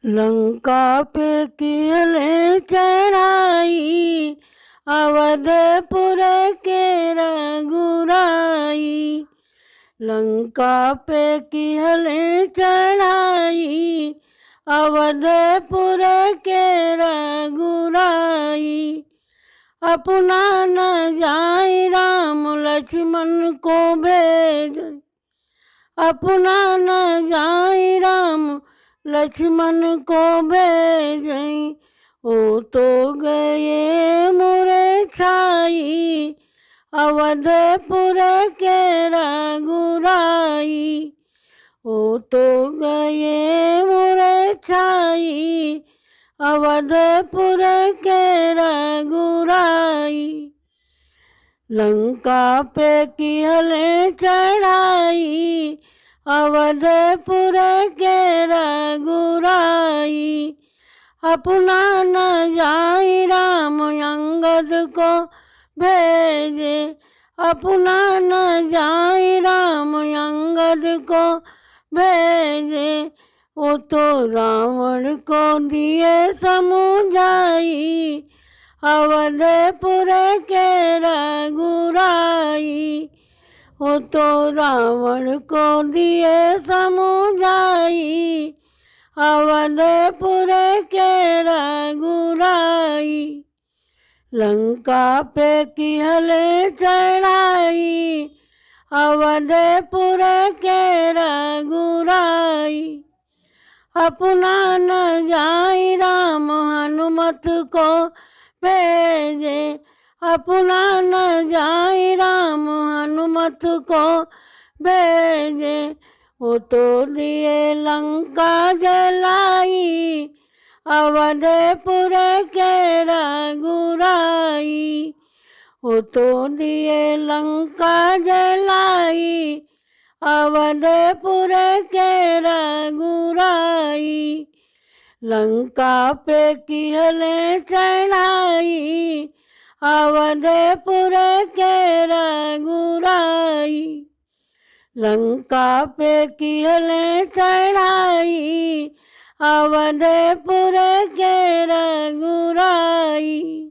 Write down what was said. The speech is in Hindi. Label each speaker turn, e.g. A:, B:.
A: लंका पे किले चढ़ाई, अवधपुर के रघुराई। लंका पे किले चढ़ाई, अवधपुर के रघुराई। अपना न जाई राम लक्ष्मण को भेज, अपना न जाई राम लक्ष्मण को भेजई। ओ तो गए मोरे छाई, अवधपुर के रघुराई। ओ तो गए मोरे छाई, अवधपुर के रघुराई। लंका पे किले चढ़ाई, अवधपुर के रघुराई। अपना न जाई राम अंगद को भेजे, अपना न जाई राम अंगद को भेजे। वो तो रावण को दिए समझाई, अवधपुर के रघुराई। वो तो रावण को दिए समझाई, अवधपुर के रघुराई। लंका पे किले चढ़ाई, अवधपुर के रघुराई। अपना न जाई राम हनुमत को भेजे, अपना न जाई राम हनुमत को भेजे। वो तो दिए लंका जलाई, अवधपुर के रघुराई। वो तो दिए लंका जलाई, अवधपुर के रघुराई। लंका पे किले चढ़ाई, अवधपुर के रघुराई। लंका पे किले चढ़ाई, अवधपुर के रघुराई।